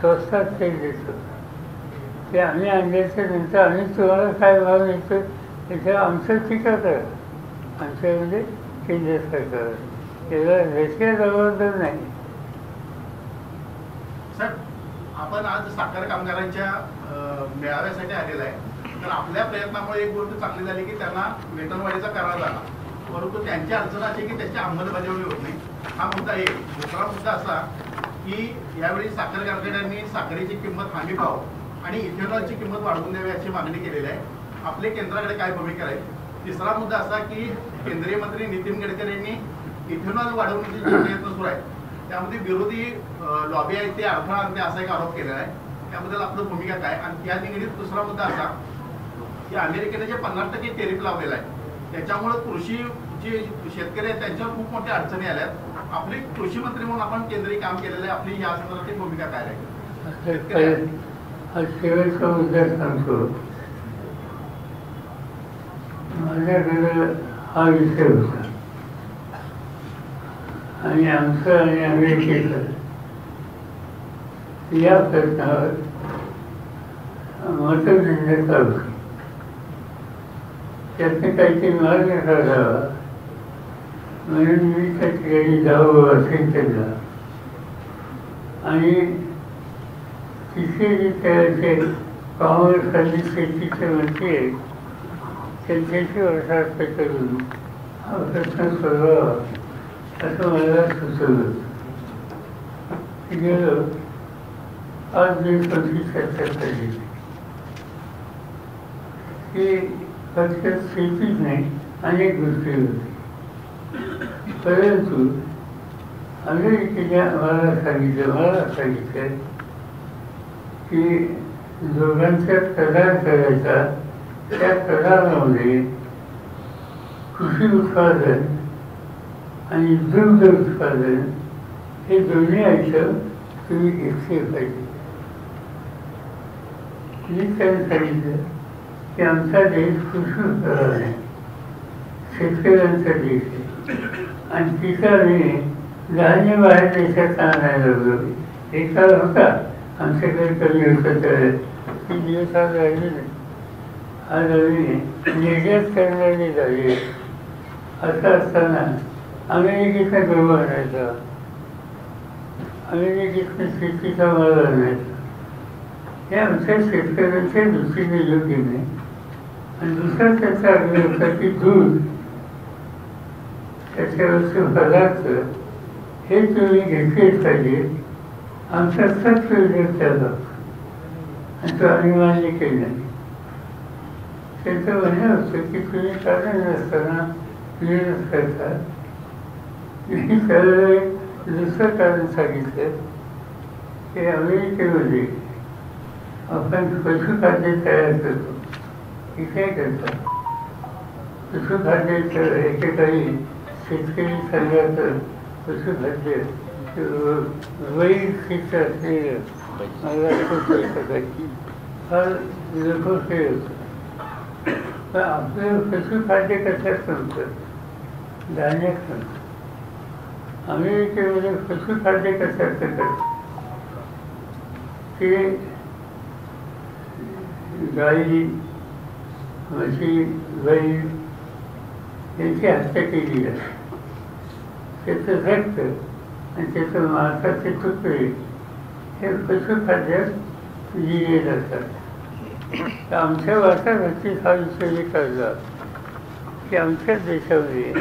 स्वस्तात तेल देतो ते आम्ही आणल्याच्या नंतर आम्ही तुम्हाला काय भाव देतो त्याच्यावर आमचं टीका करा. आमच्यामध्ये केंद्र सरकार त्याला रशिया जबाबदार नाही. सर, आपण आज साखर कामगारांच्या मेळाव्यासाठी आलेला आहे. तर आपल्या प्रयत्नामुळे एक गोष्ट चांगली झाली की त्यांना वेतनवाढीचा करार झाला, परंतु त्यांची अडचण अशी की त्याची अंमलबजावणी होत नाही. हा मुद्दा एक. दुसरा मुद्दा असा की यावेळी साखर कारखान्यांनी साखरेची किंमत हमी भाव आणि इथेनॉलची किंमत वाढवून द्यावी अशी मागणी केलेली आहे. आपल्या केंद्राकडे काय भूमिका आहे? तिसरा मुद्दा असा की केंद्रीय मंत्री नितीन गडकरी यांनी इथेनॉल वाढवण्याचे प्रयत्न सुरू आहेत, त्यामध्ये विरोधी लॉबी आहे ते अडथळा आणते असा एक आरोप केलेला आहे. त्याबद्दल आपलं भूमिका काय? आणि त्या निगडीत दुसरा मुद्दा असा की अमेरिकेने जे 50% टेरिफ लावलेला आहे त्याच्यामुळे कृषी जे शेतकरी आहेत त्यांच्यावर खूप मोठ्या अडचणी आल्यात. आपले कृषी मंत्री म्हणून आपण केंद्रीय काम केलेलं आहे, आपली या संदर्भातली भूमिका काय राहील? हा शेवटचा मुद्दा सांगतो. माझ्याकडे हा विषय होता आणि आमचं आणि अमेरिकेचं या प्रश्नावर मतदान चालू त्यातनं काहीतरी मार्ग काढावा म्हणून मी त्या ठिकाणी जावं असेल केलं. आणि तिथे जे त्याचे काँग्रेस आणि शेतीचे मंत्री आहेत त्यांच्याशी वर्षार्थ करून हा प्रश्न सोडवावा असं मला सुचवलं. गेलो 5 दिवसांची चर्चा झाली की फक्त शेतीच नाही अनेक गोष्टी होती. परंतु अमेरिकेने मला सांगितलं की दोघांचा करार करायचा. त्या करारामध्ये कृषी उत्पादन आणि दुग्ध उत्पादन हे दोन्ही आयटम तुम्ही घेतले पाहिजे. मी त्यांनी सांगितलं की आमचा देश कृषी उत्पादन आहे, शेतकऱ्यांचा देश आहे आणि ठिकाणी धान्य बाहेर देशात आणायला लागलो. एक काळ होता आमच्याकडे कमी होतं तर ती दिवस आज राहिले नाही. आज आम्ही निर्यात करणारे झाले. असं असताना अमेरिकेचा गहू आणायचा, अमेरिकेतून शेतीचा माल आणायचा, हे आमच्या शेतकऱ्यांच्या दृष्टीने योग्य नाही. आणि दुसरा त्याचा आग्रह होता की दूध त्याच्यावरचे पदार्थ हे तुम्ही घेतलेच पाहिजे. आमचा सक्त विरोध त्याला आणि तो आम्ही मान्य केला नाही. त्याचं म्हणणं होतं की तुम्ही कारण नसताना विरोध करता. मी त्याला दुसरं कारण सांगितलं की अमेरिकेमध्ये आपण पशुखाद्य तयार करतो. हे काय करतात? पशुखाद्याचं एकेकाळी शेतकरी संघाचं पशुखाद्य वैयक्तिक असलेलं मला खूप फार लोकप्रिय होतं. पण आपलं पशुखाद्य कशात संपतं? धान्यात संपतं. अमेरिकेमध्ये पशुखाद्य कशात करतात? ते गाई, म्हशी, बैल यांची हत्या केली जाते. त्याचं रक्त आणि त्याचं मांसाचे तुकडे हे पशुखाद्यात दिले जातात. तर आमच्या वातावरणाची हा विषय काढला की आमच्या देशामध्ये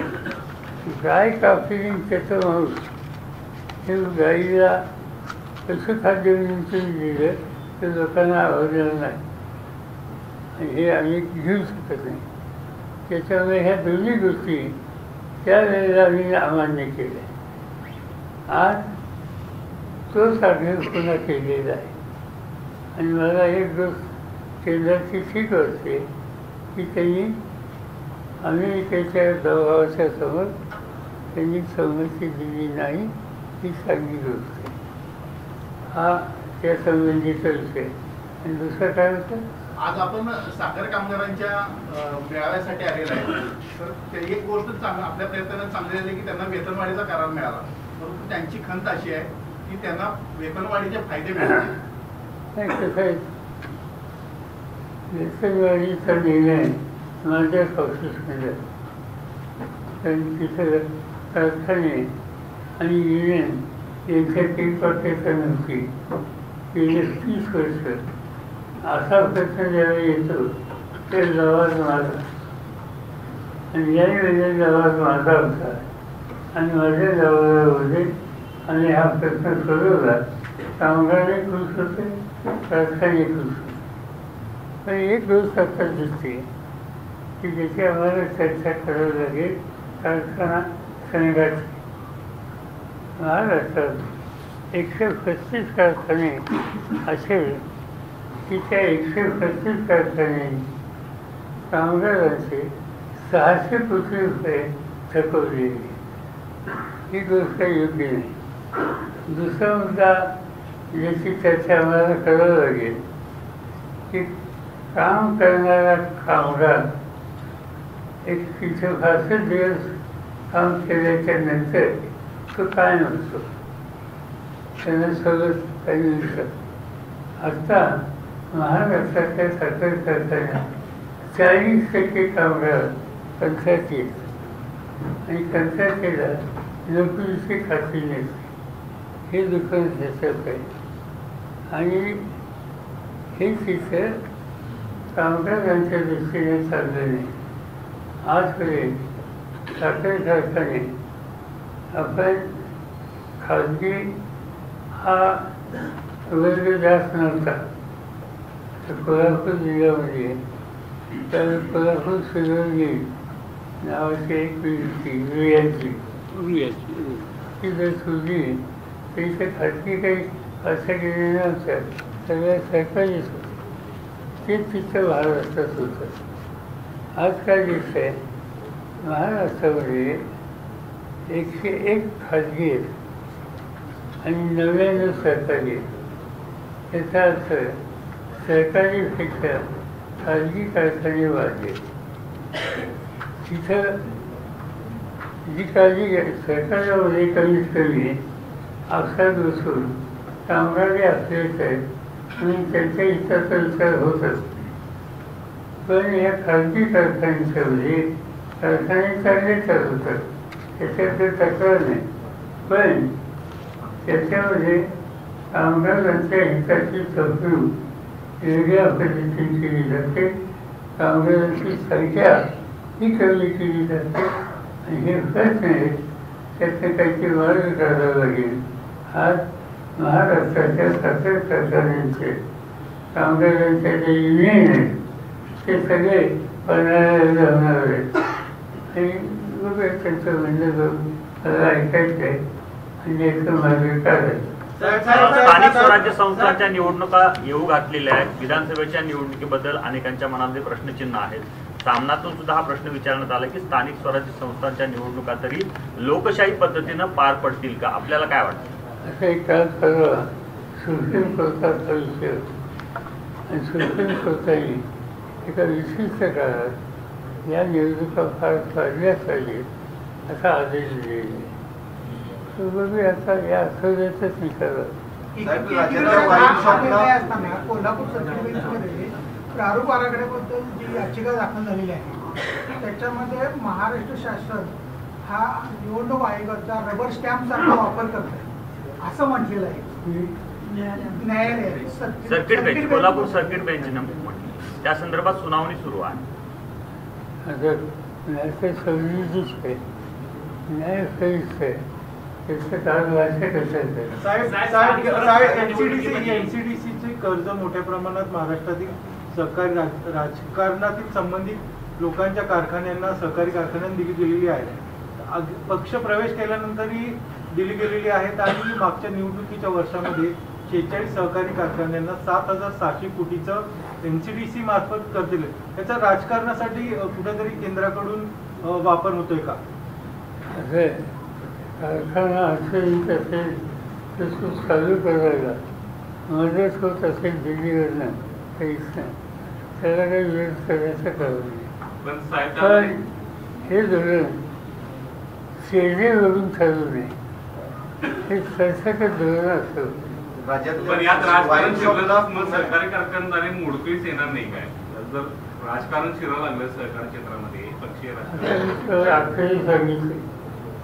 गाय कापली त्याचं मांस हे गाईला पशुखाद्य म्हणून दिलं तर लोकांना आवडलं नाही आणि हे आम्ही घेऊ शकत नाही. त्याच्यामुळे ह्या दोन्ही गोष्टी त्यावेळेला आम्ही अमान्य केल्या. आज तोच आग्रह पुन्हा केलेला आहे आणि मला एक गोष्ट केंद्राची ठीक वाटते की त्यांनी अमेरिकेच्या दबावाच्या समोर त्यांनी संमती दिली नाही ही चांगली गोष्ट आहे. हा त्या संबंधीचा विषय. आणि दुसरं काय होतं? आज आपण साखर कामगारांच्या मेळाव्यासाठी आलेला आहे. तर ते एक गोष्ट आपल्या प्रयत्नाने चांगली झाली की त्यांना वेतनवाढीचा करार मिळाला. परंतु त्यांची खंत अशी आहे की त्यांना वेतनवाढीचे फायदे मिळाले नाही. कसं आहे, वेतनवाढीचा निर्णय माझ्याच ऑफिसमध्ये कारण तिथं कारखाने आणि युनियन यांच्यात एक वाक्यता नव्हती. गेले 30 वर्ष असा प्रश्न ज्यावेळी येतो ते लवाज माझा आणि यावेळी लवाज माझा होता आणि माझ्या लवाजामध्ये आणि हा प्रश्न सोडवला. कामगारही खुश होते, कारखाने खुश होते. पण एक गोष्ट आता दिसते की ज्याची आम्हाला चर्चा करावी लागेल कारखाना संघाची. महाराष्ट्रात 135 कारखाने असेल की त्या 135 कारखाने कामगारांचे 600 कोटी रुपये थकवले. ही गोष्ट योग्य नाही. दुसरा मुद्दा ज्याची चर्चा आम्हाला करावं लागेल की काम करणारा कामगार एक तिथे फारसे दिवस काम केल्याच्या नंतर तो काय नसतो, त्यांना सगळं काही मिळू शकतं. आता महाराष्ट्राच्या साखर कारखान्यात 40% कामगार कंत्राटी आहेत आणि कंत्राटीला नोकरीची खात्री नसते. हे दुकान त्याच्यात आहे आणि हे तिथं कामगारांच्या दृष्टीने चाललं नाही. आजपर्यंत साखर कारखाने आपण खाजगी हा वर्ग जास्त नव्हता. तर कोल्हापूर जिल्ह्यामध्ये तर कोल्हापूर सुरवली नावाची एक रुयाची ती जर सुरली तर इथे खाजगी काही असं गेले नव्हत्या, सगळ्या सरकारीच होतं. ते तिथं महाराष्ट्रात होतं. आज काय दिवस आहे महाराष्ट्रामध्ये 101 खाजगी आहेत आणि 99 सरकारी आहेत. याचा अर्थ सरकारीपेक्षा खाजगी कारखाने वाढले. तिथं जी काळजी सरकारमध्ये कमीत कमी अवसाद बसून कामगारी असलेच आहेत म्हणून त्यांच्या हिताचा विचार होत असतो. पण या खाजगी कारखान्यांच्यामध्ये कारखाने चांगले चालवतात, त्याच्याकडे तक्रार नाही. पण त्याच्यामध्ये कामगारांच्या हिताची तरतूद वेगळ्या पद्धतीने केली जाते. कामगारांची संख्या ही कमी केली जाते आणि हे होत नाही. त्याचं काहीतरी मार्ग काढावा लागेल. आज महाराष्ट्राच्या साखर कारखान्यांचे कामगारांच्या जे युनियन आहेत ते सगळे पन्हाळ्याला जाणार आहेत आणि त्यांचं म्हणणं करून मला ऐकायचं आहे आणि याचं मार्ग काढायचं. स्थानिक स्वराज्य संस्थांच्या निवडणुका येऊ घातलेल्या आहेत. विधानसभेच्या निवडणुकीबद्दल अनेकांच्या मनामध्ये प्रश्नचिन्ह आहेत. सामनातून सुद्धा हा प्रश्न विचारण्यात आला की स्थानिक स्वराज्य संस्थांच्या निवडणुका तरी लोकशाही पद्धतीनं पार पडतील का? आपल्याला काय वाटतं? असं एक काळ परवा सुप्रीम कोर्टाचा विषय होता आणि सुप्रीम कोर्टाने एका विशिष्ट काळात या निवडणुका फार पाडल्याच पाहिजेत असा आदेश दिलेला. आता या आठवड्यातच निकाल कोल्हापूर सर्कल बेंचमध्ये प्रारूप आराखड्याबद्दल जी याचिका दाखल झालेली आहे त्याच्यामध्ये महाराष्ट्र शासन हा निवडणूक आयोगाचा रबर स्टॅम्प सारखा वापर करत आहे असं म्हटलेलं आहे न्यायालय. सर्किट बेंच, कोल्हापूर सर्किट बेंचने म्हटलं त्या संदर्भात सुनावणी सुरू आहे. न्याय सवलतीच आहे, न्याय सहीच आहे. एनसीडीसीचे कर्ज मोठ्या प्रमाणात महाराष्ट्रातील सहकारी राजकारणातील संबंधित लोकांच्या कारखान्यांना सहकारी कारखान्यांना दिली गेलेली आहे. पक्ष प्रवेश केल्यानंतरही दिली गेलेली आहेत आणि मागच्या निवडणुकीच्या वर्षामध्ये 46 सहकारी कारखान्यांना 7,600 कोटीचं एनसीडीसी मार्फत कर्ज दिले. त्याचा राजकारणासाठी कुठेतरी केंद्राकडून वापर होतोय का? कारखाना असेल तसेल तर चालू करायला मदत होत असेल दिल्लीवरनं काहीच नाही, त्याला काही विरोध करायचं कारण नाही. पण हे धोरण सेनेवरून ठरवू नये, हे सरसकट धोरण असतं. पण यात राजकारण शिरलं मग सहकारी कारखानदारी मोडकळीच येणार नाही काय? जर राजकारण शिरायला लागलं सहकारी क्षेत्रामध्ये पक्षीय राजकारण आपल्याला सांगितलं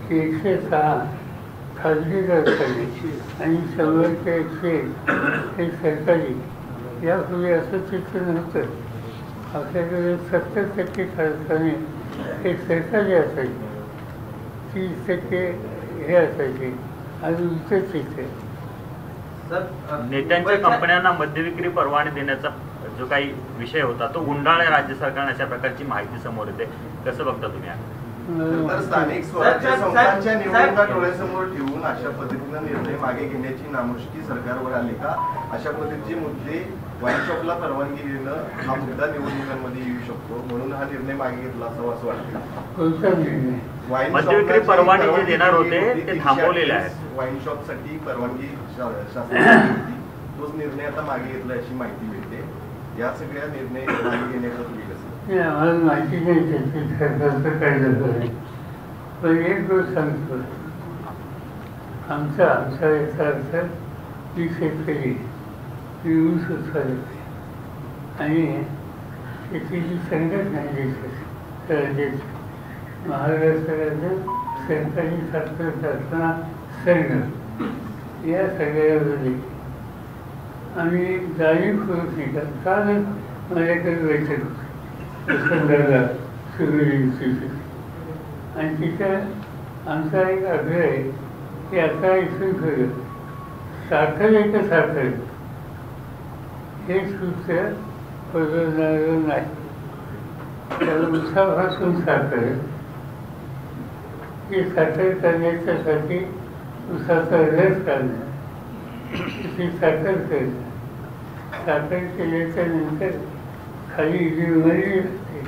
की 106 खाजगी कारखाने आणि 100चे 101 हे सरकारी. यापूर्वी असं चित्र नव्हतं. आपल्याकडे 70% कारखाने हे सरकारी असायचे, 30% हे असायचे आणि उलटच चित्र. नेत्यांच्या कंपन्यांना मद्यविक्री परवाने देण्याचा जो काही विषय होता तो गुंडाळणे राज्य सरकारने अशा प्रकारची माहिती समोर येते. कसं बघता तुम्ही? तर स्थानिक स्वराज्य संस्थांच्या निवडणुका डोळ्यासमोर ठेवून अशा पद्धतीनं निर्णय मागे घेण्याची नामुष्की सरकारवर आली का? अशा पद्धतीचे मुद्दे वाईन शॉपला परवानगी देणं हा मुद्दा निवडणुकांमध्ये येऊ शकतो, म्हणून हा निर्णय मागे घेतला असावा असं वाटतं. मद्यविक्री परवानगी जे देणार होते ते थांबवलेले आहेत. वाईन शॉपसाठी परवानगी शासनाने होती, तोच निर्णय आता मागे घेतला अशी माहिती मिळते. या सगळ्या निर्णय मागे घेण्याचा तुम्ही कसं? आम्हाला माहिती नाही त्याची सरकारचं काय झालं आहे, पण एक गोष्ट सांगतो, आमचा याचा अर्थ की शेतकरी ऊस उत्पादक आणि शेतीची संघटना आहे देशात राज्याची, महाराष्ट्र राज्य सरकारी साखर कारखाना संघ या सगळ्यामध्ये आम्ही जाणीव करून निघाल. कालच माझ्याकडे बैठक होती संघाला सुरू आणि तिथं आमचा एक आग्रह आहे की आता इथून खरं साखर एकच साखर हे सूत्र बदलणारं नाही. त्याला उसापासून साखर ही साखर करण्याच्यासाठी उसाचा रस काढणं, ती साखर करणं, साखर केल्याच्या नंतर खाली जी उमरली असते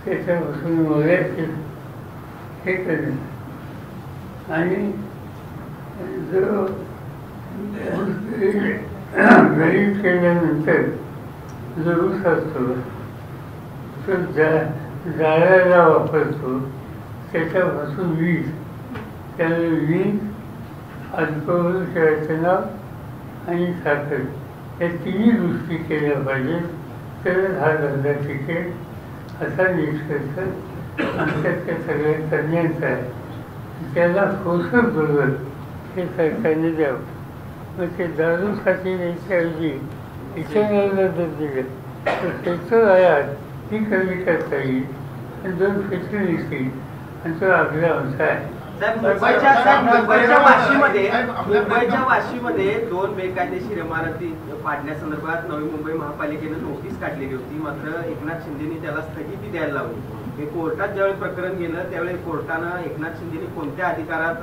त्याच्यापासून मोलाचे हे करणं आणि जो गळीत केल्यानंतर जो ऊस असतो तो जाळायला वापरतो, त्याच्यापासून वीज, त्याला वीज, अल्कोहोल ठेवायचं नाव आणि साखर या तिन्ही गोष्टी केल्या पाहिजेत, तर हा धंदा टिकेल असा निष्कर्ष आमच्यातल्या सगळ्या तज्ञांचा आहे. त्याला पोषक बरोबर हे सरकारने द्यावं. मग ते दारू खाती द्यायच्याऐवजी इथेनॉलला जर दिलं तर त्याचं आयात ही कमी करता येईल आणि दोन फेटून येतील आणि तो आपला आमचा आहे. मुंबईच्या वाशीमध्ये 2 बेकायदेशीर इमारती पाडण्यासंदर्भात नवी मुंबई महापालिकेनं नोटीस काढलेली होती, मात्र एकनाथ शिंदेनी त्याला स्थगिती द्यायला लावली. हे कोर्टात ज्यावेळी प्रकरण गेलं त्यावेळी कोर्टानं एकनाथ शिंदेनी कोणत्या अधिकारात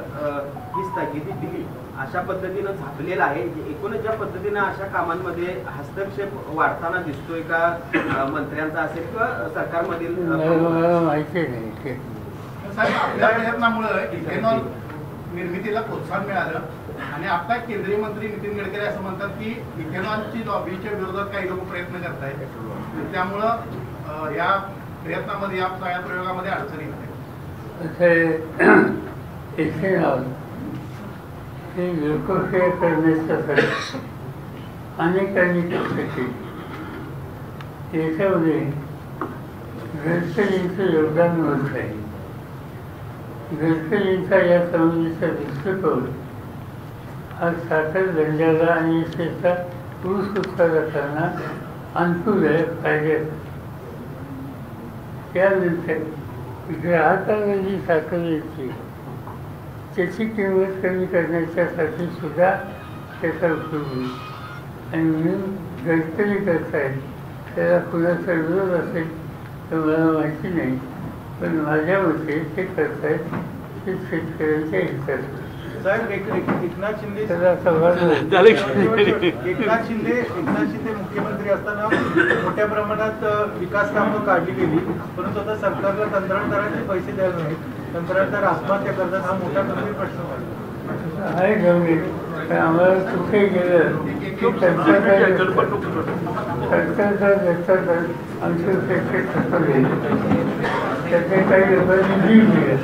ही स्थगिती दिली अशा पद्धतीनं झापलेलं आहे. एकूणच ज्या पद्धतीनं अशा कामांमध्ये हस्तक्षेप वाढताना दिसतोय का मंत्र्यांचा असेल किंवा सरकारमधील माहिती नाही. साहेब, आपल्या प्रयत्नामुळे इथेनॉल निर्मितीला प्रोत्साहन मिळालं आणि आता केंद्रीय मंत्री नितीन गडकरी असं म्हणतात की इथेनॉलची लॉबीच्या विरोधात काही लोक प्रयत्न करतायत, त्यामुळं या प्रयत्नामध्ये या सगळ्या प्रयोगामध्ये अडचणी येते. इथेनॉल हे लोकप्रिय करण्यासाठी अनेकांनी कष्ट केले. याच्यामध्ये गडकरींचं योगदान मोठं आहे. गडकरींचा या संबंधीचा दृष्टिकोन हा साखर धंद्याला आणि विशेषतः ऊस उत्पादकांना अनुकूल आहे, फायद्याचा. त्यानंतर ग्राहकांना जी साखर येते त्याची किंमत कमी करण्याच्यासाठी सुद्धा त्याचा उपयोग होईल आणि म्हणून गडकरी करतायत त्याला कुणाचा विरोध असेल तर मला माहिती नाही, पण माझ्या मते ते करतायत ते शेतकऱ्यांच्या हिताचं. साहेब, एकनाथ शिंदे मुख्यमंत्री असताना मोठ्या प्रमाणात विकास कामं काढली गेली, परंतु आता सरकारला कंत्राटदारांचे पैसे द्यायला नाहीत. कंत्राटदार आत्महत्या करतात, हा मोठा गंभीर प्रश्न आहे. गंभीर आम्हाला कुठे गेलं की सरकारचा आमचे पैसे खपवले, त्याचे काही लोकांनी बिल दिलं.